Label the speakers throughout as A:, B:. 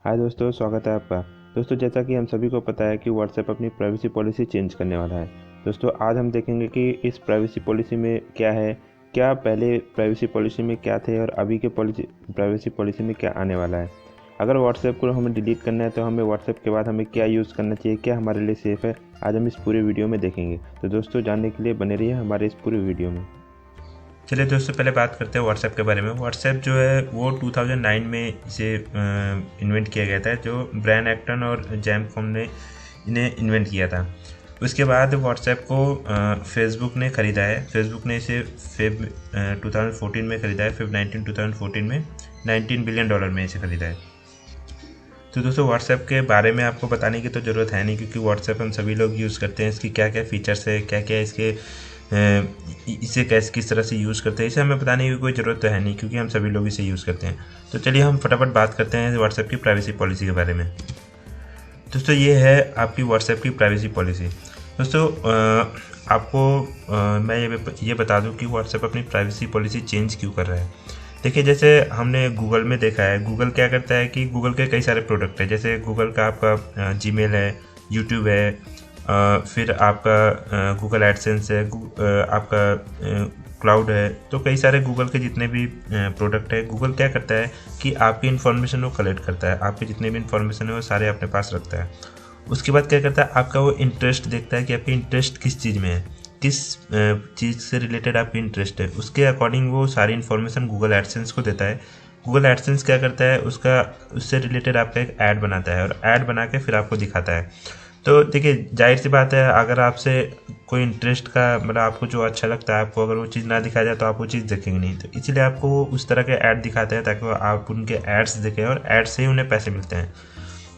A: हाय दोस्तों, स्वागत है आपका। दोस्तों, जैसा कि हम सभी को पता है कि व्हाट्सएप अपनी प्राइवेसी पॉलिसी चेंज करने वाला है। दोस्तों, आज हम देखेंगे कि इस प्राइवेसी पॉलिसी में क्या है, क्या पहले प्राइवेसी पॉलिसी में क्या थे और अभी के प्राइवेसी पॉलिसी में क्या आने वाला है। अगर व्हाट्सएप को हमें डिलीट करना है तो हमें व्हाट्सएप के बाद हमें क्या यूज़ करना चाहिए, क्या हमारे लिए सेफ़ है, आज हम इस पूरे वीडियो में देखेंगे। तो दोस्तों, जानने के लिए बने रहिए हमारे इस पूरे वीडियो में।
B: चलिए दोस्तों, पहले बात करते हैं व्हाट्सएप के बारे में। व्हाट्सएप जो है वो 2009 में इसे इन्वेंट किया गया था, जो ब्रायन एक्टन और जैमकॉम ने इन्हें इन्वेंट किया था। उसके बाद व्हाट्सएप को फेसबुक ने ख़रीदा है। फेसबुक ने इसे फेब 2014 में ख़रीदा है। फेब 19 2014 में $19 बिलियन में इसे ख़रीदा है। तो दोस्तों, व्हाट्सएप के बारे में आपको बताने की तो ज़रूरत है नहीं, क्योंकि व्हाट्सएप हम सभी लोग यूज़ करते हैं। इसकी क्या क्या फ़ीचर्स है, क्या क्या इसके इसे कैसे किस तरह से यूज़ करते हैं, इसे हमें बताने की कोई ज़रूरत तो है नहीं, क्योंकि हम सभी लोग इसे यूज़ करते हैं। तो चलिए हम फटाफट बात करते हैं व्हाट्सएप की प्राइवेसी पॉलिसी के बारे में। दोस्तों, ये है आपकी व्हाट्सएप की प्राइवेसी पॉलिसी। दोस्तों, आपको मैं ये बता दूं कि व्हाट्सएप अपनी प्राइवेसी पॉलिसी चेंज क्यों कर रहा है। देखिए, जैसे हमने गूगल में देखा है, गूगल क्या करता है कि गूगल के कई सारे प्रोडक्ट हैं। जैसे गूगल का आपका जीमेल है, यूट्यूब है, फिर आपका गूगल एडसेंस है, आपका क्लाउड है। तो कई सारे गूगल के जितने भी प्रोडक्ट है, गूगल क्या करता है कि आपकी इन्फॉर्मेशन वो कलेक्ट करता है। आपके जितने भी इन्फॉर्मेशन है वो सारे अपने पास रखता है। उसके बाद क्या करता है, आपका वो इंटरेस्ट देखता है कि आपकी इंटरेस्ट किस चीज़ में है, किस चीज़ से रिलेटेड आपकी इंटरेस्ट है। उसके अकॉर्डिंग वो सारी इन्फॉर्मेशन गूगल एडसेंस को देता है। गूगल एडसेंस क्या करता है, उससे रिलेटेड आपका एक ऐड बनाता है और ऐड बना के फिर आपको दिखाता है। तो देखिए, जाहिर सी बात है, अगर आपसे कोई इंटरेस्ट का मतलब आपको जो अच्छा लगता है, आपको अगर वो चीज़ ना दिखाया जाए तो आप वो चीज़ देखेंगे नहीं। तो इसलिए आपको वो उस तरह के ऐड दिखाते हैं ताकि आप उनके एड्स देखें और ऐड से ही उन्हें पैसे मिलते हैं।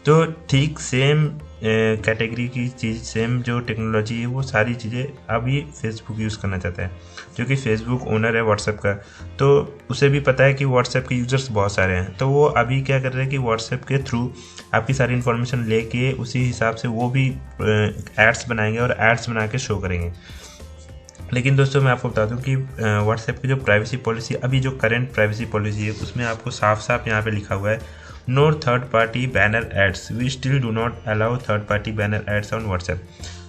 B: तो ठीक सेम कैटेगरी की चीज़, सेम जो टेक्नोलॉजी है, वो सारी चीज़ें अभी फेसबुक यूज़ करना चाहता है, जो कि फेसबुक ओनर है व्हाट्सएप का। तो उसे भी पता है कि व्हाट्सएप के यूज़र्स बहुत सारे हैं। तो वो अभी क्या कर रहे हैं कि व्हाट्सएप के थ्रू आपकी सारी इन्फॉर्मेशन लेके उसी हिसाब से वो भी एड्स बनाएंगे और एड्स बना के शो करेंगे। लेकिन दोस्तों, मैं आपको बता दूं कि व्हाट्सएप की जो प्राइवेसी पॉलिसी, अभी जो करंट प्राइवेसी पॉलिसी है, उसमें आपको साफ साफ यहाँ पे लिखा हुआ है, no third party banner ads, we still do not allow third party banner ads on WhatsApp.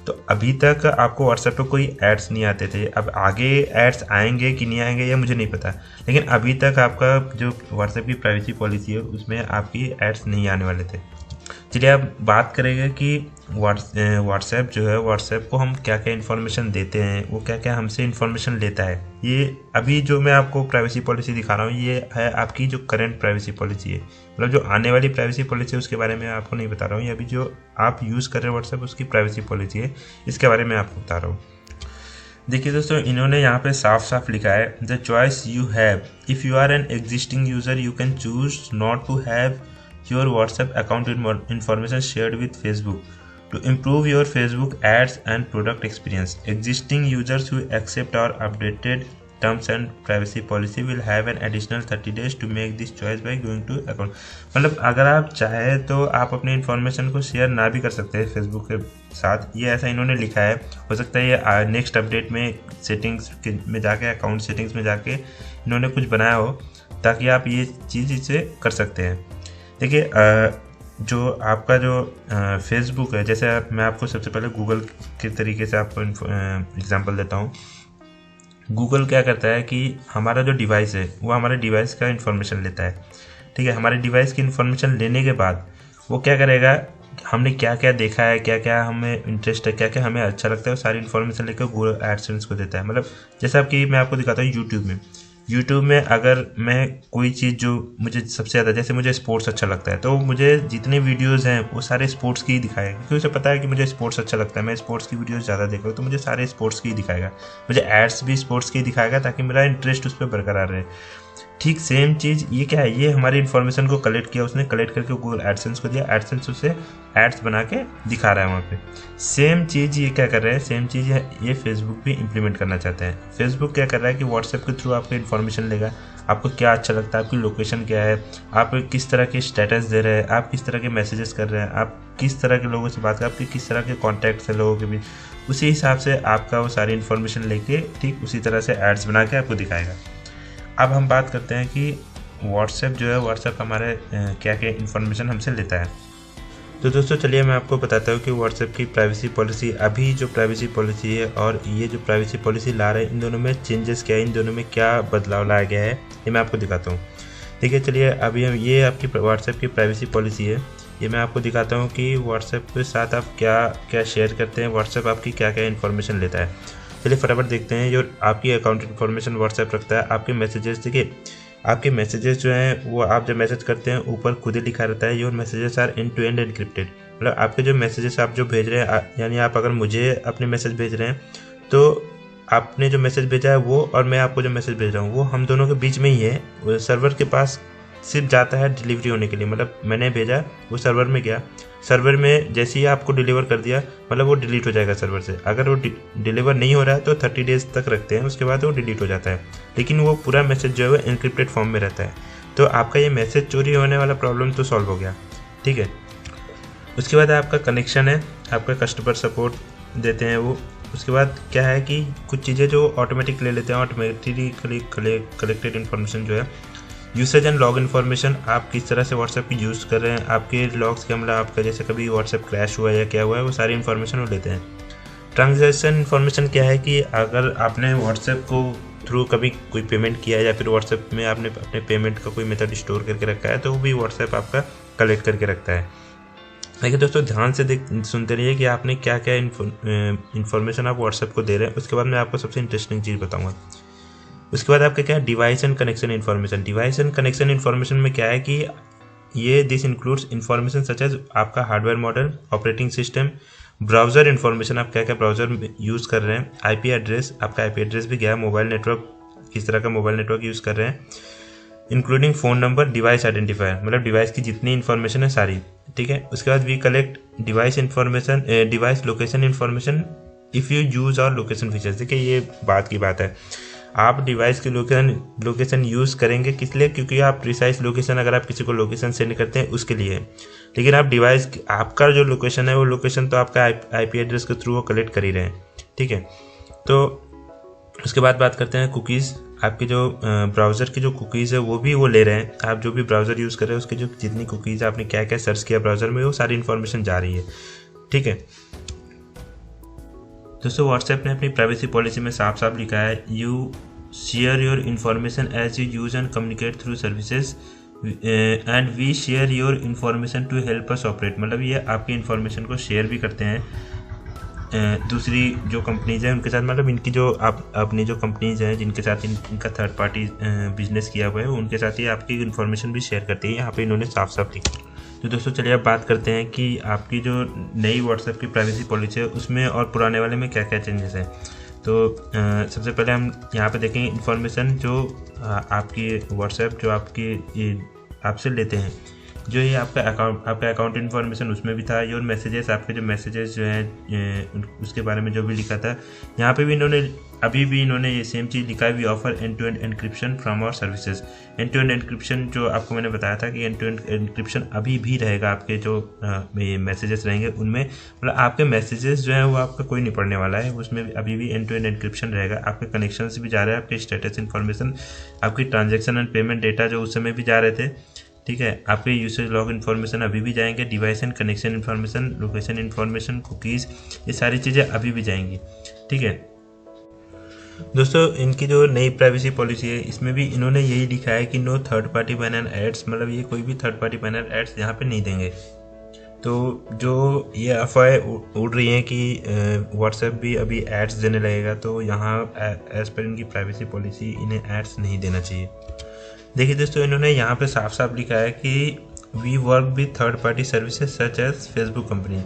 B: तो अभी तक आपको व्हाट्सएप पे कोई एड्स नहीं आते थे। अब आगे एड्स आएंगे कि नहीं आएंगे ये मुझे नहीं पता, लेकिन अभी तक आपका जो व्हाट्सएप की प्राइवेसी पॉलिसी है उसमें आपकी एड्स नहीं आने वाले थे। चलिए अब बात करेंगे कि व्हाट्सएप जो है, व्हाट्सएप को हम क्या क्या इन्फॉर्मेशन देते हैं, वो क्या क्या हमसे इन्फॉर्मेशन लेता है। ये अभी जो मैं आपको प्राइवेसी पॉलिसी दिखा रहा हूँ, ये है आपकी जो करंट प्राइवेसी पॉलिसी है। मतलब जो आने वाली प्राइवेसी पॉलिसी है उसके बारे में आपको नहीं बता रहा हूँ। ये अभी जो आप यूज़ कर रहे हैं व्हाट्सएप, उसकी प्राइवेसी पॉलिसी है, इसके बारे में आपको बता रहा हूँ। देखिए दोस्तों, इन्होंने यहाँ पे साफ साफ लिखा है, the choice you have if you are an existing user, you can choose not to have your WhatsApp account information shared with Facebook to improve your Facebook ads and product experience. Existing users who accept our updated terms and privacy policy will have an additional 30 days to make this choice by going to account. मतलब अगर आप चाहें तो आप अपनी information को share ना भी कर सकते हैं फेसबुक के साथ, ये ऐसा इन्होंने लिखा है। हो सकता है ये नेक्स्ट अपडेट में सेटिंग्स में जाके, अकाउंट सेटिंग्स में जाके इन्होंने कुछ बनाया हो ताकि आप ये चीज़ इसे कर सकते हैं। देखिए, जो आपका जो फेसबुक है, जैसे मैं आपको सबसे पहले गूगल के तरीके से आपको एग्जांपल देता हूँ। गूगल क्या करता है कि हमारा जो डिवाइस है वो हमारे डिवाइस का इन्फॉर्मेशन लेता है। ठीक है, हमारे डिवाइस की इन्फॉर्मेशन लेने के बाद वो क्या करेगा, हमने क्या क्या देखा है, क्या क्या हमें इंटरेस्ट है, क्या क्या हमें अच्छा लगता है, वो सारी इन्फॉर्मेशन लेकर गूगल एडसेंस को देता है। मतलब जैसे आपकी मैं आपको दिखाता हूँ यूट्यूब में अगर मैं कोई चीज़ जो मुझे सबसे ज़्यादा, जैसे मुझे स्पोर्ट्स अच्छा लगता है, तो मुझे जितने वीडियोस हैं वो सारे स्पोर्ट्स की ही दिखाएगा, क्योंकि उसे पता है कि मुझे स्पोर्ट्स अच्छा लगता है, मैं स्पोर्ट्स की वीडियोस ज़्यादा देख रहा हूँ, तो मुझे सारे स्पोर्ट्स की ही दिखाएगा। मुझे एड्स भी स्पोर्ट्स की ही दिखाएगा ताकि मेरा इंटरेस्ट उस पर बरकरार रहे। ठीक सेम चीज़ ये क्या है, ये हमारी इन्फॉर्मेशन को कलेक्ट किया, उसने कलेक्ट करके गूगल एडसेंस को दिया, एडसेंस उसे एड्स बना के दिखा रहा है वहाँ पे। सेम चीज़ ये क्या कर रहा है, सेम चीज़ ये फेसबुक भी इम्प्लीमेंट करना चाहते हैं। फेसबुक क्या कर रहा है कि व्हाट्सएप के थ्रू आपको इन्फॉर्मेशन लेगा, आपको क्या अच्छा लगता है, आपकी लोकेशन क्या है, आप किस तरह के स्टेटस दे रहे हैं, आप किस तरह के मैसेजेस कर रहे हैं, आप किस तरह के लोगों से बात कर, आपके किस तरह के कॉन्टैक्ट्स हैं लोगों के बीच, उसी हिसाब से आपका वो सारी इन्फॉर्मेशन लेके ठीक उसी तरह से एड्स बना के आपको दिखाएगा। अब हम बात करते हैं कि व्हाट्सएप जो है व्हाट्सएप हमारे क्या क्या इन्फॉर्मेशन हमसे लेता है। तो दोस्तों चलिए मैं आपको बताता हूँ कि व्हाट्सएप की प्राइवेसी पॉलिसी, अभी जो प्राइवेसी पॉलिसी है और ये जो प्राइवेसी पॉलिसी ला रहे हैं, इन दोनों में चेंजेस क्या है, इन दोनों में क्या बदलाव लाया गया है, ये मैं आपको दिखाता हूँ। ठीक है, चलिए अभी हम ये आपकी व्हाट्सएप की प्राइवेसी पॉलिसी है, ये मैं आपको दिखाता हूँ कि व्हाट्सएप के साथ आप क्या क्या शेयर करते हैं, व्हाट्सएप आपकी क्या क्या इन्फॉर्मेशन लेता है। चलिए फटाफट देखते हैं। जो आपकी अकाउंट इन्फॉर्मेशन व्हाट्सएप रखता है, आपके मैसेजेस, देखिए आपके मैसेजेस जो हैं वो आप जब मैसेज करते हैं ऊपर खुद ही लिखा रहता है your messages are end to end encrypted. मतलब आपके जो मैसेजेस आप जो भेज रहे हैं, यानी आप अगर मुझे अपने मैसेज भेज रहे हैं तो आपने जो मैसेज भेजा है वो और मैं आपको जो मैसेज भेज रहा हूँ वो हम दोनों के बीच में ही है। वो सर्वर के पास सिर्फ जाता है डिलीवरी होने के लिए, मतलब मैंने भेजा वो सर्वर में गया, सर्वर में जैसे ही आपको डिलीवर कर दिया मतलब वो डिलीट हो जाएगा सर्वर से। अगर वो डिलीवर नहीं हो रहा है तो 30 डेज तक रखते हैं, उसके बाद वो डिलीट हो जाता है, लेकिन वो पूरा मैसेज जो है वो एनक्रिप्टेड फॉर्म में रहता है। तो आपका ये मैसेज चोरी होने वाला प्रॉब्लम तो सॉल्व हो गया। ठीक है, उसके बाद आपका कनेक्शन है, आपका कस्टमर सपोर्ट देते हैं वो। उसके बाद क्या है कि कुछ चीज़ें जो ऑटोमेटिक ले लेते हैं, ऑटोमेटिकली कलेक्टेड इन्फॉर्मेशन जो है, यूसेज एंड लॉग इन्फॉर्मेशन, आप किस तरह से व्हाट्सएप की यूज़ कर रहे हैं, आपके लॉग्स के, मतलब आपका जैसे कभी व्हाट्सएप क्रैश हुआ है या क्या हुआ है, वो सारी इन्फॉर्मेशन वो लेते हैं। ट्रांजैक्शन इन्फॉर्मेशन क्या है कि अगर आपने व्हाट्सएप को थ्रू कभी कोई पेमेंट किया है या फिर व्हाट्सएप में आपने अपने पेमेंट का कोई मेथड स्टोर करके रखा है तो वो भी व्हाट्सएप आपका कलेक्ट करके रखता है। देखिए दोस्तों ध्यान से सुनते रहिए कि आपने क्या क्या इन्फॉर्मेशन आप व्हाट्सएप को दे रहे हैं। उसके बाद मैं आपको सबसे इंटरेस्टिंग चीज़ बताऊँगा। उसके बाद आपका क्या है, device and connection information. Device and connection information में क्या है कि ये this includes information such as आपका hardware model, operating system, browser information, आप क्या क्या ब्राउज़र यूज़ कर रहे हैं, आईपी एड्रेस, आपका आईपी एड्रेस भी क्या है, मोबाइल नेटवर्क, किस तरह का मोबाइल नेटवर्क यूज़ कर रहे हैं, including phone number, device identifier, मतलब डिवाइस की जितनी इन्फॉर्मेशन है सारी। ठीक है, उसके बाद we collect device information, device location information if you use our location features. देखिए ये बात की बात है, आप डिवाइस की लोकेशन यूज़ करेंगे किस लिए, क्योंकि आप प्रिसाइज लोकेशन, अगर आप किसी को लोकेशन सेंड करते हैं उसके लिए है। लेकिन आप डिवाइस, आपका जो लोकेशन है वो लोकेशन तो आपका आईपी एड्रेस के थ्रू वो कलेक्ट कर ही रहे हैं। ठीक है, तो उसके बाद बात करते हैं कुकीज़। आपके जो ब्राउज़र की जो कुकीज़ है वो भी वो ले रहे हैं। आप जो भी ब्राउज़र यूज़ कर रहे हैं उसकी जो जितनी कुकीज़, आपने क्या क्या सर्च किया ब्राउज़र में, वो सारी इन्फॉर्मेशन जा रही है। ठीक है दोस्तों, व्हाट्सएप ने अपनी प्राइवेसी पॉलिसी में साफ साफ लिखा है, you share your information as you use and communicate through services and we share your information to help us operate. मतलब ये आपकी इन्फॉर्मेशन को शेयर भी करते हैं दूसरी जो कंपनीज़ हैं उनके साथ, मतलब इनकी जो अपनी जो कंपनीज़ हैं जिनके साथ इनका थर्ड पार्टी बिजनेस किया हुआ है उनके साथ ही आपकी इन्फॉर्मेशन भी शेयर करती है। यहाँ पे इन्होंने साफ साफ लिखा। तो दोस्तों चलिए अब बात करते हैं कि आपकी जो नई व्हाट्सएप की प्राइवेसी पॉलिसी है उसमें और पुराने वाले में क्या क्या चेंजेस हैं। तो सबसे पहले हम यहाँ पे देखेंगे इन्फॉर्मेशन जो आपकी व्हाट्सएप जो आपकी आपसे लेते हैं, जो ये आपका अकाउंट इन्फॉर्मेशन उसमें भी था, योर मैसेजेस, आपके जो मैसेजेस जो हैं उसके बारे में जो भी लिखा था। यहाँ पे भी इन्होंने अभी भी इन्होंने ये सेम चीज़ लिखा है, we offer end to end encryption from our services. End to end encryption जो आपको मैंने बताया था कि एंड टू एंड एनक्रिप्शन अभी भी रहेगा, आपके जो मैसेजेस रहेंगे उनमें, मतलब आपके मैसेजेस जो हैं वो आपका कोई नहीं पढ़ने वाला है, उसमें अभी भी एंड टू एंड एनक्रिप्शन रहेगा। आपके कनेक्शन भी जा रहे हैं, आपके स्टेटस इन्फॉर्मेशन, आपकी ट्रांजेक्शन एंड पेमेंट डेटा जो उस समय भी जा रहे थे। ठीक है, आपके यूसेज लॉग इन्फॉर्मेशन अभी भी जाएंगे, device and connection information, location information, cookies, ये सारी चीज़ें अभी भी जाएंगी। ठीक है दोस्तों, इनकी जो नई प्राइवेसी पॉलिसी है इसमें भी इन्होंने यही लिखा है कि no third party banner ads, मतलब ये कोई भी थर्ड पार्टी बैनर एड्स यहाँ पे नहीं देंगे। तो जो ये अफवाहें उड़ रही हैं कि व्हाट्सएप भी अभी एड्स देने लगेगा, तो यहाँ एज पर इनकी प्राइवेसी पॉलिसी इन्हें एड्स नहीं देना चाहिए। देखिए दोस्तों, इन्होंने यहाँ पे साफ साफ लिखा है कि we work with third party services such as Facebook company.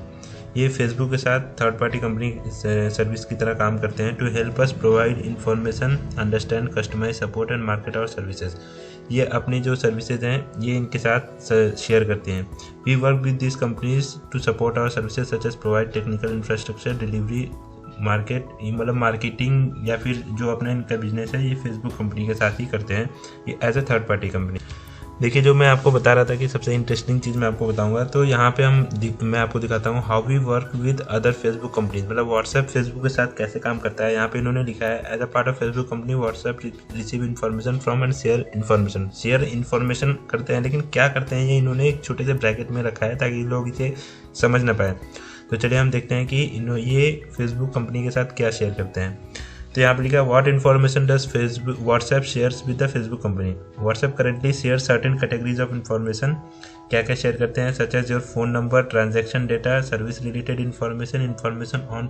B: ये फेसबुक के साथ थर्ड पार्टी कंपनी सर्विस की तरह काम करते हैं, to help us provide information, understand, customize, support and market our services. ये अपनी जो सर्विसेज हैं ये इनके साथ शेयर करती हैं। We work with this companies to support our services such as provide technical infrastructure, delivery, market, मतलब मार्केटिंग या फिर जो अपना इनका बिजनेस है ये फेसबुक कंपनी के साथ ही करते हैं, ये as a third party company. देखिए जो मैं आपको बता रहा था कि सबसे इंटरेस्टिंग चीज़ मैं आपको बताऊंगा, तो यहाँ पे मैं आपको दिखाता हूँ how we work with other Facebook companies, मतलब व्हाट्सएप फेसबुक के साथ कैसे काम करता है। यहाँ पे इन्होंने लिखा है as a part of Facebook company WhatsApp receive information from and share information करते हैं। लेकिन क्या करते हैं, ये इन्होंने एक छोटे से ब्रैकेट में रखा है ताकि लोग इसे समझ ना पाए। तो चलिए हम देखते हैं कि ये फेसबुक कंपनी के साथ क्या शेयर करते हैं। तो यहाँ पे लिखा है what information does Facebook WhatsApp shares with the Facebook company. WhatsApp currently share certain categories of information. क्या क्या शेयर करते हैं, such as your phone number, transaction data, service related information on,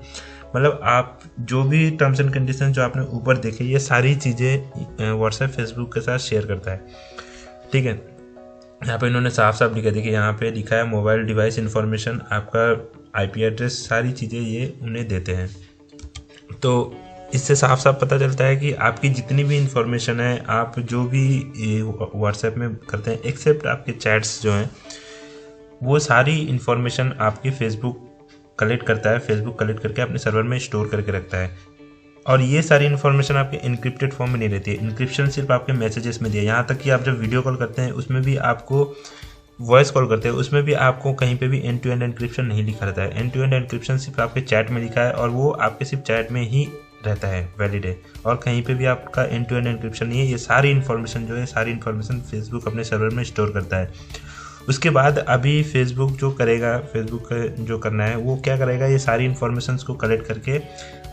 B: मतलब आप जो भी टर्म्स एंड कंडीशन जो आपने ऊपर देखे, ये सारी चीज़ें व्हाट्सएप फेसबुक के साथ शेयर करता है। ठीक है, यहाँ पे इन्होंने साफ साफ लिखा, देखिए यहाँ पे लिखा है मोबाइल डिवाइस इन्फॉर्मेशन, आपका IP एड्रेस, सारी चीज़ें ये उन्हें देते हैं। तो इससे साफ साफ पता चलता है कि आपकी जितनी भी इंफॉर्मेशन है, आप जो भी व्हाट्सएप में करते हैं, एक्सेप्ट आपके चैट्स जो हैं, वो सारी इंफॉर्मेशन आपकी फेसबुक कलेक्ट करता है। फेसबुक कलेक्ट करके अपने सर्वर में स्टोर करके रखता है। और ये सारी इन्फॉर्मेशन आपके इनक्रिप्टेड फॉर्म में नहीं रहती है। इनक्रिप्शन सिर्फ आपके मैसेजेस में दिया, यहाँ तक कि आप जब वीडियो कॉल करते हैं उसमें भी आपको, वॉइस कॉल करते हैं उसमें भी आपको कहीं पे भी एंड टू एंड एन्क्रिप्शन नहीं लिखा रहता है। एंड टू एंड एन्क्रिप्शन सिर्फ आपके चैट में लिखा है और वो आपके सिर्फ चैट में ही रहता है, वैलिड है, और कहीं पे भी आपका एंड टू एंड एन्क्रिप्शन नहीं है। ये सारी इन्फॉर्मेशन जो है, सारी इन्फॉर्मेशन फेसबुक अपने सर्वर में स्टोर करता है। उसके बाद अभी फेसबुक जो करेगा, फेसबुक जो करना है वो क्या करेगा, ये सारी इन्फॉर्मेशंस को कलेक्ट करके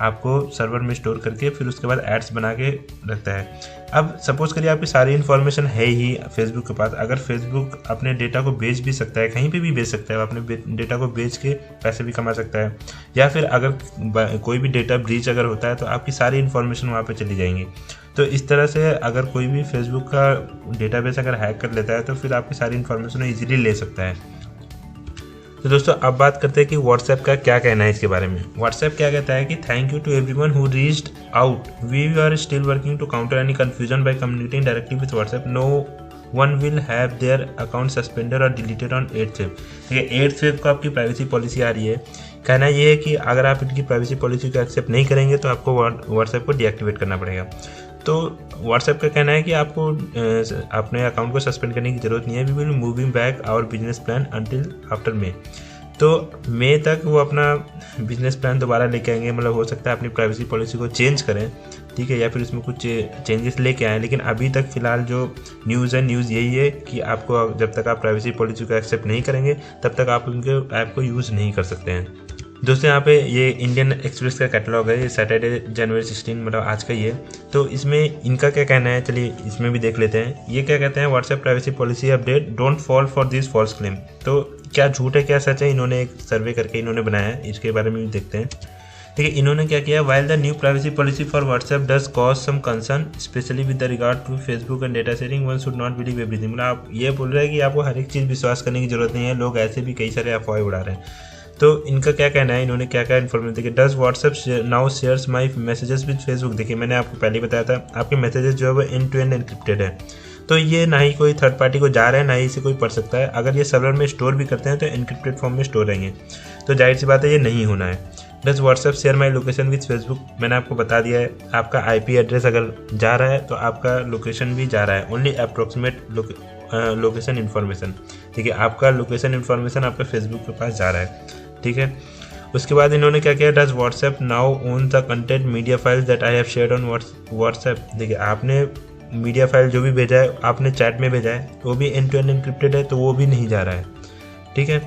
B: आपको सर्वर में स्टोर करके फिर उसके बाद एड्स बना के रखता है। अब सपोज करिए आपकी सारी इन्फॉर्मेशन है ही फेसबुक के पास, अगर फेसबुक अपने डेटा को बेच भी सकता है, कहीं पे भी बेच सकता है, अपने डेटा को बेच के पैसे भी कमा सकता है, या फिर अगर कोई भी डेटा ब्रीच अगर होता है तो आपकी सारी इन्फॉर्मेशन वहाँ पे चली जाएंगी। तो इस तरह से अगर कोई भी फेसबुक का डेटाबेस अगर हैक कर लेता है तो फिर आपकी सारी इन्फॉर्मेशन ईजिली ले सकता है। तो दोस्तों अब बात करते हैं कि व्हाट्सएप का क्या कहना है इसके बारे में। व्हाट्सएप क्या कहता है कि thank you to everyone who reached out, we are still working to counter any confusion by communicating directly with WhatsApp, no one will have their account suspended or deleted on 8th Feb। देखिए 8th Feb को आपकी privacy policy आ रही है। कहना ये है कि अगर आप इनकी प्राइवेसी पॉलिसी को एक्सेप्ट नहीं करेंगे तो आपको व्हाट्सएप को डीएक्टिवेट करना पड़ेगा। तो व्हाट्सएप का कहना है कि आपको अपने अकाउंट को सस्पेंड करने की ज़रूरत नहीं है। We will moving back our business plan until after May. तो मई तक वो अपना बिजनेस प्लान दोबारा लेके आएंगे, मतलब हो सकता है अपनी प्राइवेसी पॉलिसी को चेंज करें, ठीक है, या फिर उसमें कुछ चेंजेस लेके आएँ। लेकिन अभी तक फ़िलहाल जो न्यूज़ यही है कि आपको जब तक आप प्राइवेसी पॉलिसी को एक्सेप्ट नहीं करेंगे तब तक आप उनके ऐप को यूज़ नहीं कर सकते हैं। दोस्तों यहाँ पे ये इंडियन एक्सप्रेस का कैटलॉग है, ये सैटरडे जनवरी 16 मतलब आज का ही है। तो इसमें इनका क्या कहना है, चलिए इसमें भी देख लेते हैं। ये क्या कहते हैं, WhatsApp privacy policy update, don't fall for this false claim. तो क्या झूठ है क्या सच है, इन्होंने एक सर्वे करके इन्होंने बनाया है, इसके बारे में भी देखते हैं। ठीक है, इन्होंने क्या किया, while the new privacy policy for WhatsApp does cause some concern specially with the regard to Facebook and data sharing, one should not believe everything. मतलब आप ये बोल रहे हैं कि आपको हर एक चीज़ विश्वास करने की जरूरत नहीं है, लोग ऐसे भी कई सारे अफवाहें उड़ा रहे हैं। तो इनका क्या कहना है, इन्होंने क्या क्या इन्फॉर्मेशन देखिए, does WhatsApp now shares my messages with Facebook. देखिए मैंने आपको पहले बताया था, आपके मैसेजेस जो है वो एंड टू एंड एनक्रिप्टेड है, तो ये ना ही कोई थर्ड पार्टी को जा रहा है, ना ही इसे कोई पढ़ सकता है। अगर ये सर्वर में स्टोर भी करते हैं तो एनक्रिप्टेड फॉर्म में स्टोर रहेंगे, तो जाहिर सी बात है ये नहीं होना है। Does WhatsApp share my location with Facebook, मैंने आपको बता दिया है, आपका IP एड्रेस अगर जा रहा है तो आपका लोकेशन भी जा रहा है, ओनली अप्रोक्सीमेट लोकेशन इन्फॉर्मेशन। ठीक है, आपका लोकेशन इन्फॉर्मेशन आपके फेसबुक के पास जा रहा है, ठीक है। उसके बाद इन्होंने क्या किया, does WhatsApp now own the content media files that I have shared on WhatsApp. देखिए आपने मीडिया फाइल जो भी भेजा है, आपने चैट में भेजा है, वो भी एंड टू एंड एनक्रिप्टेड है, तो वो भी नहीं जा रहा है, ठीक है।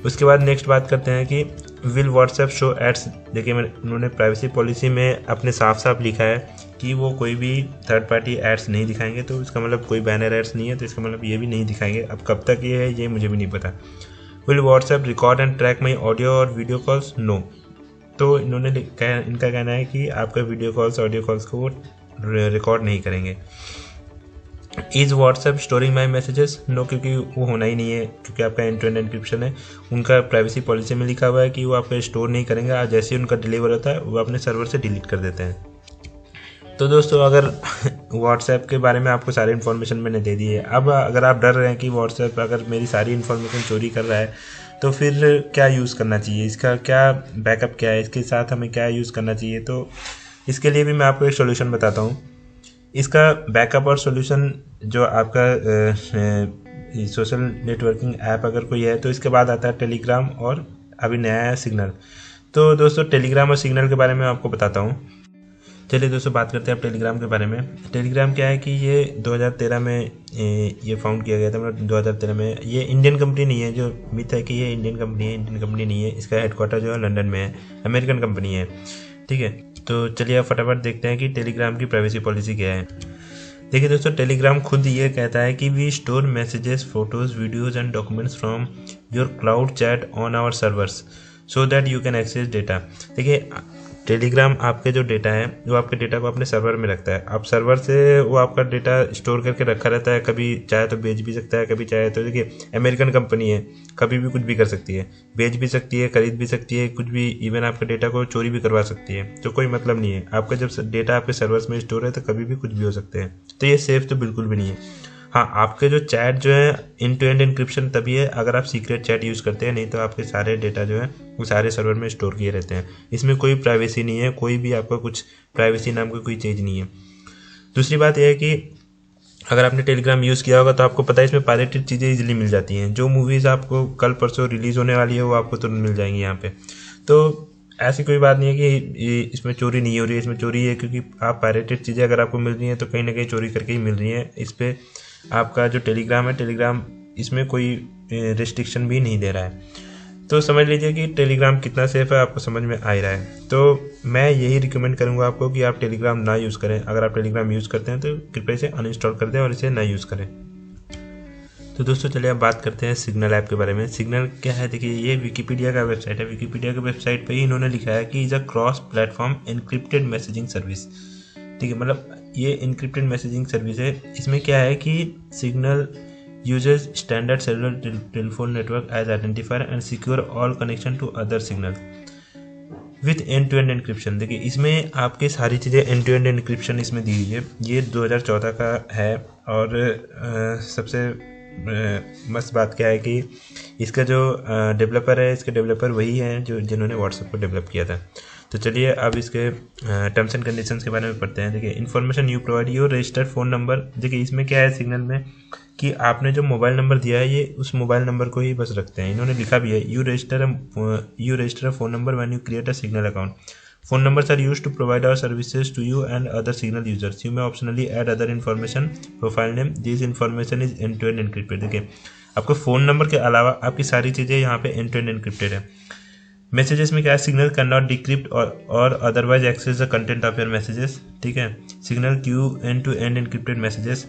B: उसके बाद नेक्स्ट बात करते हैं कि विल व्हाट्सएप शो एड्स। देखिए उन्होंने प्राइवेसी पॉलिसी में अपने साफ साफ लिखा है कि वो कोई भी थर्ड पार्टी एड्स नहीं दिखाएंगे, तो इसका मतलब कोई बैनर एड्स नहीं है, तो इसका मतलब ये भी नहीं दिखाएंगे। अब कब तक ये है ये मुझे भी नहीं पता। Will WhatsApp record and track my audio और वीडियो कॉल्स, नो। तो इन्होंने इनका कहना है कि आपका वीडियो कॉल्स ऑडियो कॉल्स को वो रिकॉर्ड नहीं करेंगे। Is WhatsApp storing my messages, no, क्योंकि वो होना ही नहीं है, क्योंकि आपका एंड टू एंड एनक्रिप्शन है। उनका प्राइवेसी पॉलिसी में लिखा हुआ है कि वो आपका स्टोर नहीं करेंगे, आज जैसे ही उनका डिलीवर होता है वो अपने सर्वर से डिलीट कर देते हैं। तो दोस्तों अगर व्हाट्सएप के बारे में आपको सारी इन्फॉर्मेशन मैंने दे दी है, अब अगर आप डर रहे हैं कि व्हाट्सएप अगर मेरी सारी इन्फॉर्मेशन चोरी कर रहा है तो फिर क्या यूज़ करना चाहिए, इसका क्या बैकअप क्या है, इसके साथ हमें क्या यूज़ करना चाहिए, तो इसके लिए भी मैं आपको एक सोल्यूशन बताता हूँ। इसका बैकअप और सॉल्यूशन जो आपका सोशल नेटवर्किंग ऐप अगर कोई है तो इसके बाद आता है टेलीग्राम और अभी नया है सिग्नल। तो दोस्तों टेलीग्राम और सिग्नल के बारे में आपको बताता हूँ। चलिए दोस्तों बात करते हैं अब टेलीग्राम के बारे में। टेलीग्राम क्या है कि ये 2013 में ये फाउंड किया गया था, मतलब 2013 में। ये इंडियन कंपनी नहीं है, जो मिथ है कि ये इंडियन कंपनी है, इंडियन कंपनी नहीं है। इसका हेडक्वार्टर जो है लंदन में है, अमेरिकन कंपनी है, ठीक है। तो चलिए अब फटाफट देखते हैं कि टेलीग्राम की प्राइवेसी पॉलिसी क्या है। देखिए दोस्तों टेलीग्राम खुद ये कहता है कि we store messages, photos, videos and documents from your cloud chat on our servers so that you can access data. देखिए टेलीग्राम आपके जो डेटा है वो आपके डेटा को अपने सर्वर में रखता है। आप सर्वर से वो आपका डेटा स्टोर करके रखा रहता है, कभी चाहे तो बेच भी सकता है, कभी चाहे तो, देखिए अमेरिकन कंपनी है, कभी भी कुछ भी कर सकती है, बेच भी सकती है, खरीद भी सकती है, कुछ भी, इवन आपके डेटा को चोरी भी करवा सकती है। तो कोई मतलब नहीं है, आपका जब डेटा आपके सर्वर्स में स्टोर है तो कभी भी कुछ भी हो सकते हैं। तो ये सेफ तो बिल्कुल भी नहीं है। हाँ, आपके जो चैट जो है एंड टू एंड इंक्रिप्शन तभी है अगर आप सीक्रेट चैट यूज़ करते हैं, नहीं तो आपके सारे डेटा जो है वो सारे सर्वर में स्टोर किए रहते हैं। इसमें कोई प्राइवेसी नहीं है, कोई भी आपका कुछ प्राइवेसी नाम की कोई चीज़ नहीं है। दूसरी बात यह है कि अगर आपने टेलीग्राम यूज़ किया होगा तो आपको पता है इसमें पायरेटेड चीज़ें इजीली मिल जाती हैं। जो मूवीज़ आपको कल परसों रिलीज़ होने वाली है वो आपको तुरंत मिल जाएंगी यहाँ पे। तो ऐसी कोई बात नहीं है कि इसमें चोरी नहीं हो रही है, इसमें चोरी है क्योंकि आप पायरेटेड चीज़ें अगर आपको मिल रही हैं तो कहीं ना कहीं चोरी करके ही मिल रही हैं। इस पर आपका जो टेलीग्राम है, टेलीग्राम इसमें कोई रिस्ट्रिक्शन भी नहीं दे रहा है। तो समझ लीजिए कि टेलीग्राम कितना सेफ़ है, आपको समझ में आ ही रहा है। तो मैं यही रिकमेंड करूँगा आपको कि आप टेलीग्राम ना यूज़ करें। अगर आप टेलीग्राम यूज़ करते हैं तो कृपया इसे अनइंस्टॉल कर दें और इसे ना यूज़ करें। तो दोस्तों चलिए अब बात करते हैं सिग्नल ऐप के बारे में। सिग्नल क्या है, देखिए ये विकीपीडिया का वेबसाइट है। विकीपीडिया के वेबसाइट पे ही इन्होंने लिखा है कि is a cross platform encrypted messaging service, ठीक है। मतलब ये एनक्रिप्टेड मैसेजिंग सर्विस है। इसमें क्या है कि Signal uses standard cellular telephone network as identifier and secure all connection to other Signal with end to end encryption. देखिए इसमें आपकी सारी चीज़ें एंड टू एंड एनक्रिप्शन इसमें दी हुई है। ये 2014 का है और सबसे मस्त बात क्या है कि इसका जो डेवलपर है, इसके डेवलपर वही हैं जो जिन्होंने व्हाट्सएप को डेवलप किया था। तो चलिए अब इसके टर्म्स एंड कंडीशंस के बारे में पढ़ते हैं। देखिए information you provide your registered phone number. देखिए इसमें क्या है सिग्नल में कि आपने जो मोबाइल नंबर दिया है ये उस मोबाइल नंबर को ही बस रखते हैं। इन्होंने लिखा भी है you register a phone number when you create a signal account. Phone numbers are used to provide our services to you and other signal users. You may optionally add other information, profile name. This information is end-to-end encrypted. देखिए आपको phone number के अलावा आपकी सारी चीज़ें यहाँ पे end-to-end encrypted है। मैसेजेस में क्या है, Signal can not decrypt or otherwise access the content of your messages, ठीक है। Signal Q end-to-end encrypted messages,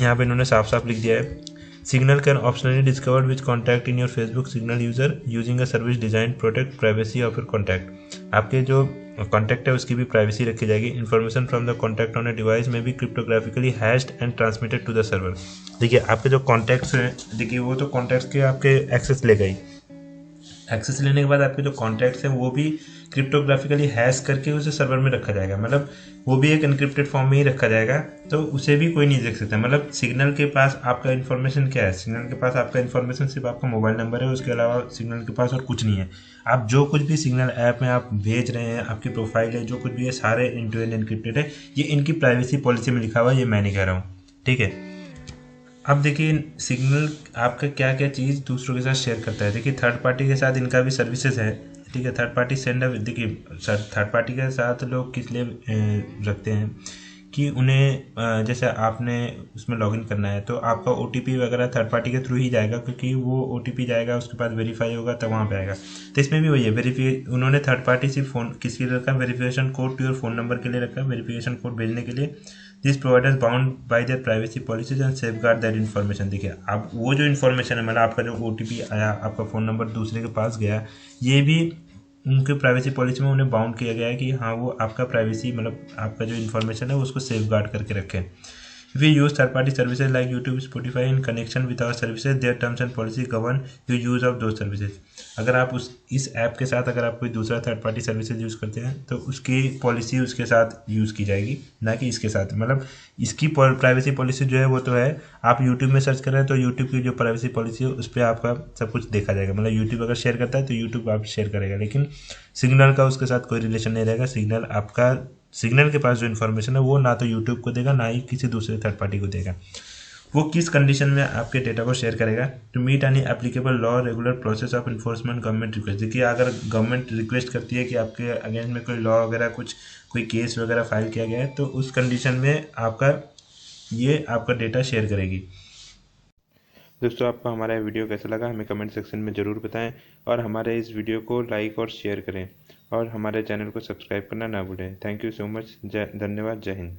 B: यहाँ पे इन्होंने साफ साफ लिख दिया है। Signal can optionally discover which contact in your Facebook Signal user using a service designed to protect privacy of your contact. आपके जो कॉन्टैक्ट है उसकी भी प्राइवेसी रखी जाएगी। Information from the contact on a device में भी cryptographically hashed and transmitted to the server. देखिए आपके जो कॉन्टैक्ट्स हैं, देखिए वो तो कॉन्टैक्ट्स के आपके एक्सेस ले गई। एक्सेस लेने के बाद आपके जो कॉन्टैक्ट्स हैं वो भी क्रिप्टोग्राफिकली हैश करके उसे सर्वर में रखा जाएगा। मतलब वो भी एक एनक्रिप्टेड फॉर्म में ही रखा जाएगा, तो उसे भी कोई नहीं देख सकता। मतलब सिग्नल के पास आपका इन्फॉर्मेशन क्या है, सिग्नल के पास आपका इन्फॉर्मेशन सिर्फ आपका मोबाइल नंबर है, उसके अलावा सिग्नल के पास और कुछ नहीं है। आप जो कुछ भी सिग्नल ऐप में आप भेज रहे हैं, आपकी प्रोफाइल है, जो कुछ भी है, सारे एंड टू एंड एनक्रिप्टेड है। ये इनकी प्राइवेसी पॉलिसी में लिखा हुआ है, ये मैं नहीं कह रहा हूँ, ठीक है। अब देखिए सिग्नल आपका क्या क्या चीज़ दूसरों के साथ शेयर करता है। देखिए थर्ड पार्टी के साथ इनका भी सर्विसेज है, ठीक है। थर्ड पार्टी सेंडर, देखिए थर्ड पार्टी के साथ लोग किस लिए रखते हैं कि उन्हें जैसे आपने उसमें लॉगिन करना है तो आपका OTP वगैरह थर्ड पार्टी के थ्रू ही जाएगा, क्योंकि वो OTP जाएगा उसके बाद वेरीफाई होगा तब वहाँ पे आएगा। तो इसमें भी वही है, उन्होंने थर्ड पार्टी सिर्फ फ़ोन किसके लिए रखा, verification code to your phone number के लिए रखा, वेरिफिकेशन कोड भेजने के लिए। This providers bound by their privacy policies and safeguard that information. देखिए आप वो जो इन्फॉर्मेशन है, मतलब आपका जो OTP आया, आपका फ़ोन नंबर दूसरे के पास गया, ये भी उनके प्राइवेसी पॉलिसी में उन्हें बाउंड किया गया है कि हाँ वो आपका प्राइवेसी, मतलब आपका जो इन्फॉर्मेशन है उसको सेफगार्ड करके रखें। If you use third-party services like YouTube, Spotify in connection with our services, their terms and policy govern the use of those services. अगर आप इस ऐप के साथ अगर आप कोई दूसरा थर्ड पार्टी सर्विसेज यूज़ करते हैं तो उसकी पॉलिसी उसके साथ यूज़ की जाएगी, ना कि इसके साथ। मतलब इसकी प्राइवेसी पॉलिसी जो है वो तो है, आप YouTube में सर्च कर रहे हैं तो YouTube की जो प्राइवेसी पॉलिसी है उस पर आपका सब कुछ देखा जाएगा। मतलब YouTube अगर शेयर करता है तो YouTube आप शेयर करेगा, लेकिन सिग्नल का उसके साथ कोई रिलेशन नहीं रहेगा। सिग्नल आपका सिग्नल के पास जो इन्फॉर्मेशन है वो ना तो यूट्यूब को देगा, ना ही किसी दूसरे थर्ड पार्टी को देगा। वो किस कंडीशन में आपके डेटा को शेयर करेगा? To meet any applicable law regular process of enforcement government request. देखिए, अगर गवर्नमेंट रिक्वेस्ट करती है कि आपके अगेंस्ट में कोई लॉ वगैरह कोई केस वगैरह फाइल किया गया है, तो उस कंडीशन में आपका डेटा शेयर करेगी।
A: दोस्तों, आपको हमारा ये वीडियो कैसा लगा हमें कमेंट सेक्शन में ज़रूर बताएं, और हमारे इस वीडियो को लाइक और शेयर करें, और हमारे चैनल को सब्सक्राइब करना ना भूलें। Thank you so much. धन्यवाद। जय हिंद।